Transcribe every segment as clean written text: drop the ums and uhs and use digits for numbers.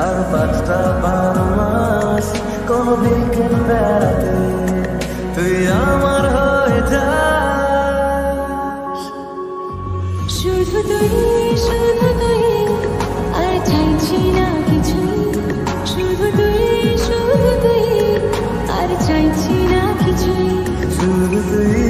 আর 5টা মাস কোন বিকেল বেড়াতে তুই আমার হয়ে যাস শুধু তুই আর চাইছি না কিছু শুধু তুই আর চাইছি না কিছু শুধু তুই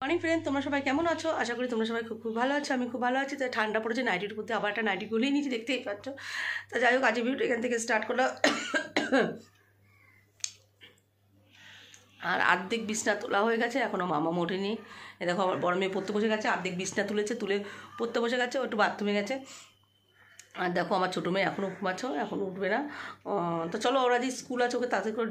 অনেক ফ্রেন্ড তোমরা সবাই কেমন আছো? আশা করি তোমরা সবাই খুব ভালো আছো। আমি খুব ভালো আছি। তো ঠান্ডা পড়েছে, নাইটির উপর আবার একটা নাইটি গুলিয়ে নিয়েছি, দেখতেই পাচ্ছ। তো যাই হোক, আজকে ভিডিওটা এখান থেকে স্টার্ট করলাম। আর অর্ধেক বিছনা তোলা হয়ে গেছে, এখনও মামা ওঠেনি। এ দেখো আমার বড় মেয়ে পড়তে বসে গেছে, অর্ধেক বিছনা তুলে পড়তে বসে গেছে, ও একটু বাথরুমে গেছে। আর দেখো আমার ছোটো মেয়ে এখনও ঘুমাচ্ছে, এখনও উঠবে না। তো চলো, ওরা যে স্কুল আছে ওকে তাড়াতাড়ি করে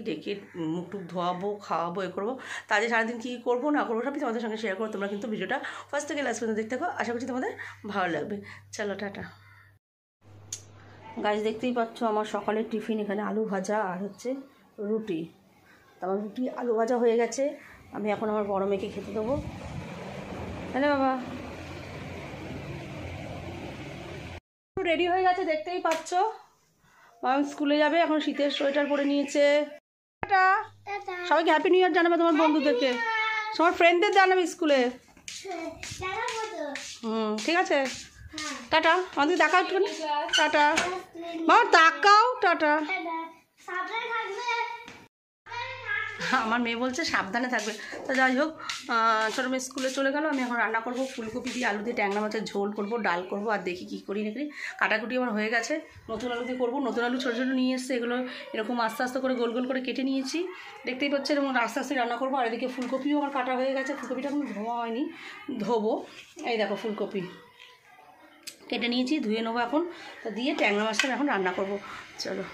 ডেকে মুখ টুক ধোয়াবো, খাওয়াবো, এ করবো। তাদের সারাদিন কী করবো না করবো সবই তোমাদের সঙ্গে শেয়ার করো। তোমরা কিন্তু ভিডিওটা ফার্স্ট থেকে লাস্ট পর্যন্ত দেখতে থাকো, আশা করছি তোমাদের ভালো লাগবে। চলো টাটা। গাইস, দেখতেই পাচ্ছ আমার সকালের টিফিন, এখানে আলু ভাজা আর হচ্ছে রুটি। তো আমার রুটি আলু ভাজা হয়ে গেছে, আমি এখন আমার বড় মেয়েকে খেতে দেবো। হ্যালো বাবা, রেডি হয়ে গেছে, দেখতেই পাচ্ছ। মাম স্কুলে যাবে, এখন শীতের সোয়েটার পরে নিয়েছে। টাটা, সবাইকে হ্যাপি নিউ ইয়ার জানাবে তোমার বন্ধুদেরকে, তোমার ফ্রেন্ডদের জানাবে স্কুলে। ঠিক আছে, টাটা। আমাদের দেখাও একটু, টাটা মা, তাকাও, টাটা। আমার মেয়ে বলছে সাবধানে থাকবে। তো যাই হোক, ছোটো মেয়ে স্কুলে চলে গেল। আমি এখন রান্না করবো ফুলকপি দিয়ে আলু দিয়ে ট্যাংরা মাছের ঝোল করবো, ডাল করবো, আর দেখি কী করি না করি। কাটাকুটি আমার হয়ে গেছে, নতুন আলু দিয়ে করবো। নতুন আলু ছোটো ছোটো নিয়ে এসছে, এগুলো এরকম আস্তে আস্তে করে গোল গোল করে কেটে নিয়েছি, দেখতেই পাচ্ছি। এরকম আস্তে আস্তে রান্না করবো। আর এদিকে ফুলকপিও আমার কাটা হয়ে গেছে, ফুলকপিটা এখন ধোয়া হয়নি, ধোবো। এই দেখো ফুলকপি কেটে নিয়েছি, ধুয়ে নেবো এখন। তো দিয়ে ট্যাংরা মাছটা এখন রান্না করবো। চলো,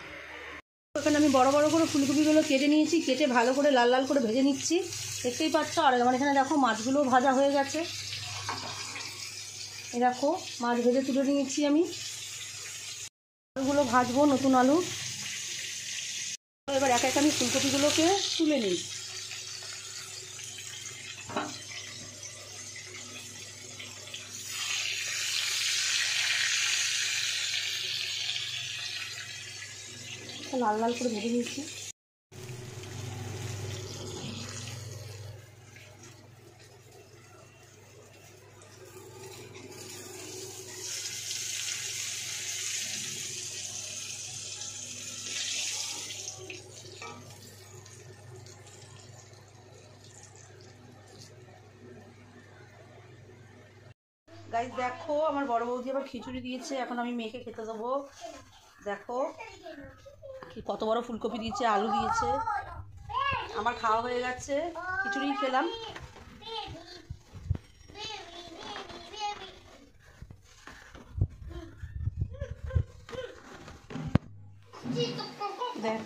এখানে আমি বড় বড় করে ফুলকপিগুলো কেটে নিয়েছি, কেটে ভালো করে লাল লাল করে ভেজে নিচ্ছি, দেখতেই পাচ্ছ। আর আমার এখানে দেখো মাছগুলো ভাজা হয়ে গেছে, এই দেখো মাছ ভেজে তুলে নিয়েছি আমি। আলুগুলো ভাজবো, নতুন আলু। এবার এক এক আমি ফুলকপিগুলোকে তুলে নিই। লাল লাল করে ভেজে নিয়েছি। গাইস দেখো, আমার বড় বৌদি আবার খিচুড়ি দিয়েছে, এখন আমি মেয়েকে খেতে দেবো। দেখো কি কত বড় ফুলকপি দিয়েছে, আলু দিয়েছে। আমার খাওয়া হয়ে গেছে, খিচুড়ি খেলাম। দেখ,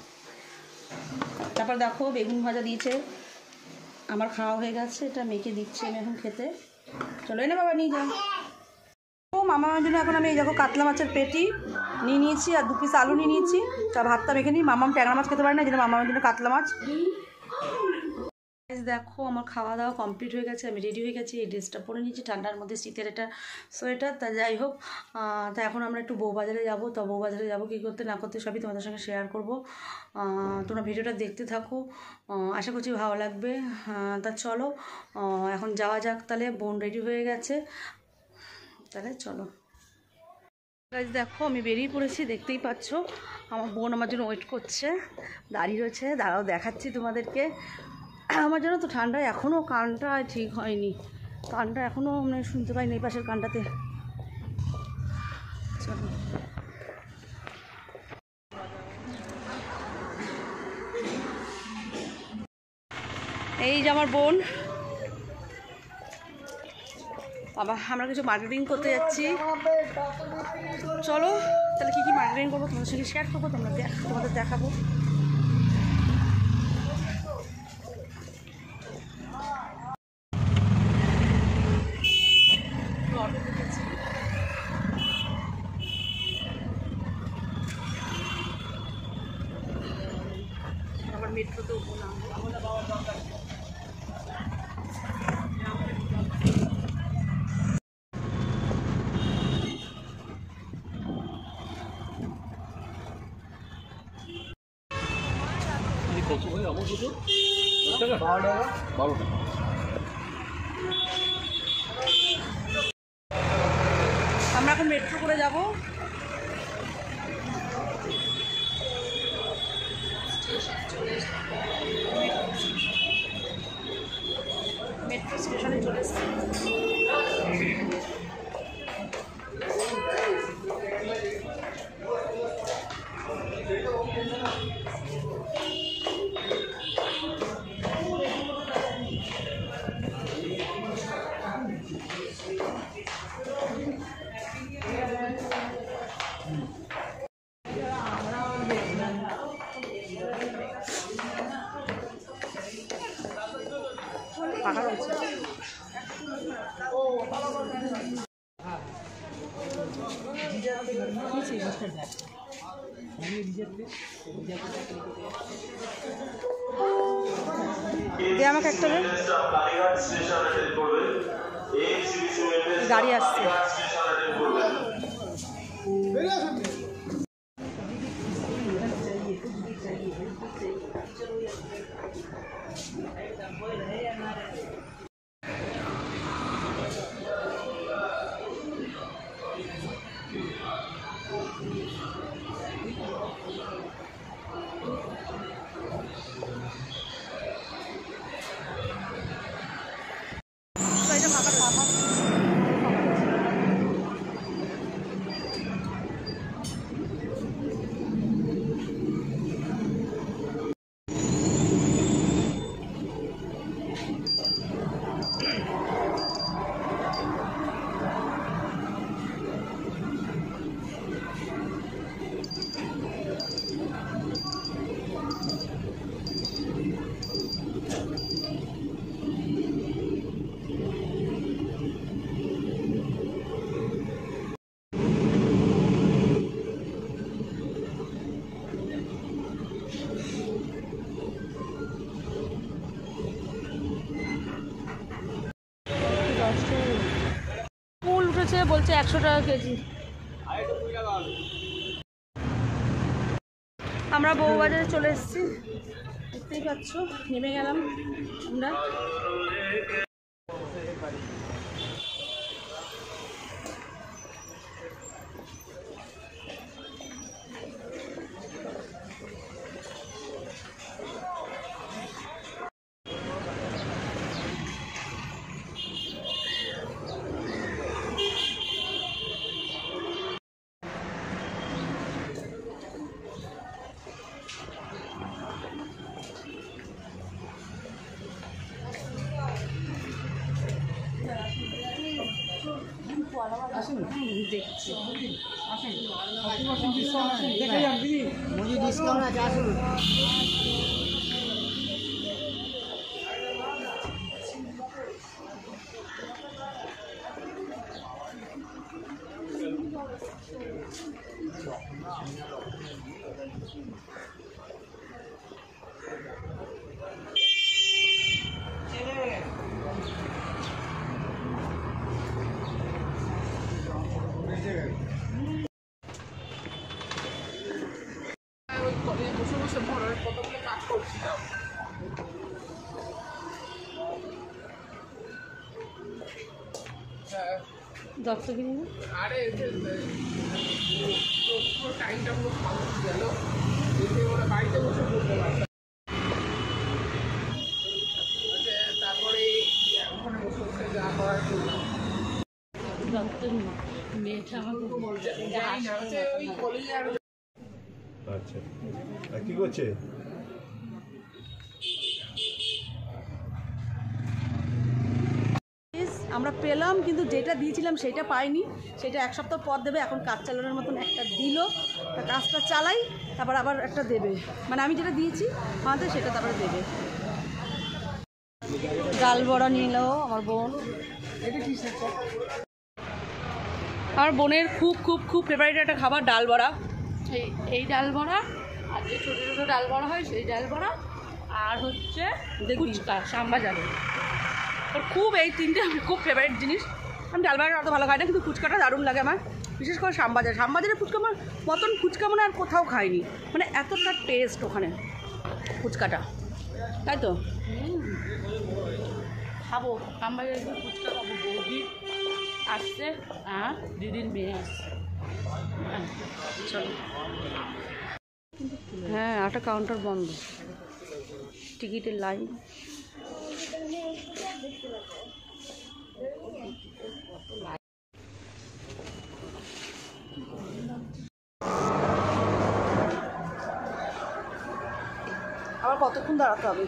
তারপর দেখো বেগুন ভাজা দিয়েছে, আমার খাওয়া হয়ে গেছে। এটা মেয়েকে দিচ্ছি আমি এখন খেতে। চলো না বাবা, নিয়ে যাও। ও মামার জন্য এখন আমি এই দেখো কাতলা মাছের পেটি নিয়ে নিয়েছি, আর 2 পিস আলু নিয়ে নিয়েছি। তা ভাতটা মেখে নিই, মামাম ট্যাংরা মাছ খেতে পারে না, যেটা মামার জন্য কাতলা মাছ। দেখো আমার খাওয়া দাওয়া কমপ্লিট হয়ে গেছে, আমি রেডি হয়ে গেছি। এই ড্রেসটা পরে নিয়েছি, ঠান্ডার মধ্যে শীতের এটা সোয়েটার। তা যাই হোক, তা এখন আমরা একটু বউবাজারে যাবো। তো বউবাজারে যাবো কী করতে না করতে সবই তোমাদের সঙ্গে শেয়ার করবো। তোমরা ভিডিওটা দেখতে থাকো, আশা করছি ভালো লাগবে। তা চলো এখন যাওয়া যাক। তাহলে বোন রেডি হয়ে গেছে, তাহলে চলো। দেখো আমি বেরিয়ে পড়েছি, দেখতেই পাচ্ছ। আমার বোন আমার জন্য ওয়েট করছে, দাঁড়িয়ে রয়েছে। দাঁড়াও, দেখাচ্ছি তোমাদেরকে। আমার জন্য তো ঠান্ডায় এখনও কানটা ঠিক হয়নি, কানটা এখনও মানে শুনতে পাইনি এই পাশের কানটাতে। চলো, এই যে আমার বোন। বাবা, আমরা কিছু মার্কেটিং করতে যাচ্ছি। চলো তাহলে কী কী মার্কেটিং করবো তোমাদের সঙ্গে শেয়ার করবো, তোমাদের দেখাবো। মেট্রোতে উঠবো না। কত হয় আমার দুটো 12 টাকা। আমরা এখন মেট্রো করে যাব। মেট্রো স্টেশনে চলে এসেছি। পাখা রয়েছে। দে আমাকে একটা গাড়ি আসছে। ফুল উঠেছে বলছে 100 টাকা কেজি। আমরা বউবাজারে চলে এসেছি, দেখতেই পাচ্ছ। নেমে গেলাম আমরা। দেখছি দত্তগিরি না? আরে টাইমটা পুরো ফাঁকা গেল, ওরা বাড়িতে বসে পড়তে পারছে। তারপরে ওখানে বসে যা করার মেয়েটা আমাকে ওই কলেজে। আচ্ছা, কি করছে? আমরা পেলাম, কিন্তু যেটা দিয়েছিলাম সেটা পাইনি। সেটা 1 সপ্তাহ পর দেবে। এখন কাজ চালানোর মতন একটা দিল, কাজটা চালাই, তারপর আবার একটা দেবে। মানে আমি যেটা দিয়েছি আমাদের সেটা তারপরে দেবে। ডাল বড়া নিল আমার বোন। আমার বোনের খুব খুব খুব ফেভারিট একটা খাবার ডাল বড়া। এই ডাল বড়া আর যে ছোটো ছোটো ডাল বড়া হয় সেই ডাল বড়া, আর হচ্ছে ফুচকা শ্যামবাজারে। ওর খুব এই তিনটে আমার খুব ফেভারিট জিনিস। আমি ডাল বাটা অত ভালো খাই না, কিন্তু ফুচকাটা দারুণ লাগে আমার, বিশেষ করে শ্যামবাজারের ফুচকা আমার মতন ফুচকা মানে আর কোথাও খাইনি, মানে এতটা টেস্ট ওখানে ফুচকাটা, তাই তো খাবো শ্যামবাজারে ফুচকা খাবো। বৌদি আসছে আর দিদির মেয়ে আসছে। চলো। হ্যাঁ, একটা কাউন্টার বন্ধ, টিকিটের লাইন। আবার কতক্ষণ দাঁড়াতে হবে?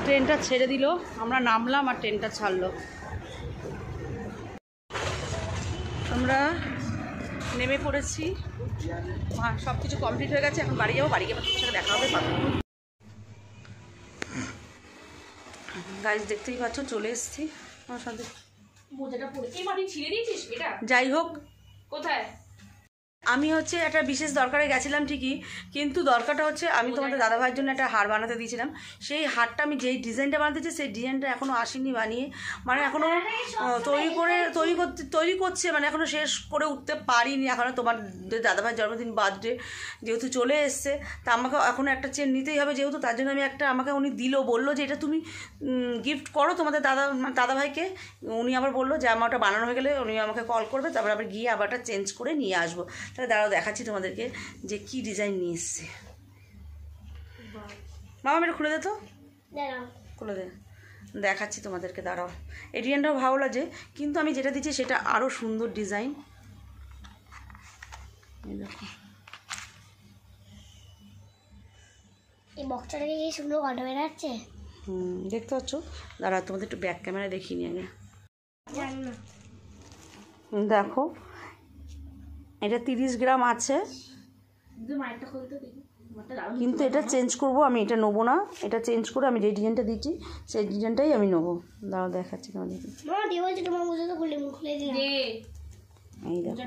ট্রেনটা ছেড়ে দিল, আমরা নামলাম আর ট্রেনটা ছাড়লো। আমরা নেমে পড়েছি, সব কিছু কমপ্লিট হয়ে গেছে, এখন বাড়ি যাবো। বাড়ি গিয়ে তোমার সাথে দেখা হবে। গাইজ দেখতেই পাচ্ছ চলে এসেছি আমার সাথে। যাই হোক, কোথায় আমি হচ্ছে একটা বিশেষ দরকারে গেছিলাম ঠিকই, কিন্তু দরকারটা হচ্ছে আমি তোমাদের দাদাভাইয়ের জন্য একটা হার বানাতে দিয়েছিলাম। সেই হারটা আমি যেই ডিজাইনটা বানাতেছি সেই ডিজাইনটা এখনও আসেনি বানিয়ে, মানে এখনও তৈরি করছে, মানে এখনও শেষ করে উঠতে পারিনি। এখনও তোমাদের দাদাভাইয়ের জন্মদিন বার্থডে যেহেতু চলে এসছে, তা আমাকে এখনও একটা চেন নিতেই হবে যেহেতু, তার জন্য আমি একটা আমাকে উনি বললো যে এটা তুমি গিফট করো তোমাদের দাদাভাইকে। উনি আবার বললো যে আমার ওটা বানানো হয়ে গেলে উনি আমাকে কল করবে, তারপর আবার গিয়ে আবার একটা চেঞ্জ করে নিয়ে আসবো। তাহলে দাঁড়াও দেখাচ্ছি তোমাদেরকে যে কি ডিজাইন নিয়ে এসছে। মামা এটা খুলে দে তো, খুলে দে, দেখাচ্ছি তোমাদেরকে। দাঁড়াও, এই ডিজাইনটাও ভালো লাগে, কিন্তু আমি যেটা দিচ্ছি সেটা আরও সুন্দর ডিজাইন। এই দেখো, এই বক্সটাকে কি সুন্দর কাটা বেরাচ্ছে। দেখতে পাচ্ছ? দাঁড়াও তোমাদের একটু ব্যাক ক্যামেরায় দেখিয়ে নিই আগে। দেখো, এটা 30 গ্রাম আছে, কিন্তু এটা চেঞ্জ করব আমি, এটা নেবো না। এটা চেঞ্জ করে আমি যে ডিজাইনটা দিচ্ছি সেই ডিজাইনটাই আমি নেবো। দাঁড়াও দেখাচ্ছি তোমাদেরকে। এই দেখো,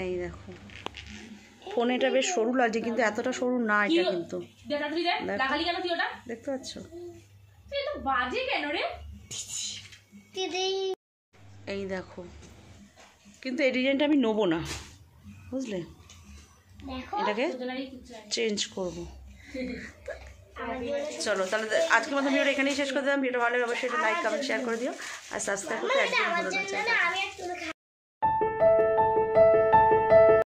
এই দেখো, ফোনে এটা বেশ সরু লাগছে, কিন্তু এতটা সরু না এটা, কিন্তু দেখতে পাচ্ছ? বাজে কেন রে? এই দেখো, কিন্তু এই ডিজাইনটা আমি নেবো না, বুঝলে? এটাকে চেঞ্জ করবো। চলো তাহলে আজকের মতো ভিডিওটা এখানেই শেষ করে দিলাম। ভিডিও ভালো লাগে অবশ্যই লাইক কমেন্ট শেয়ার করে দিও, আর সাবস্ক্রাইব করতে একদম ভুলো না।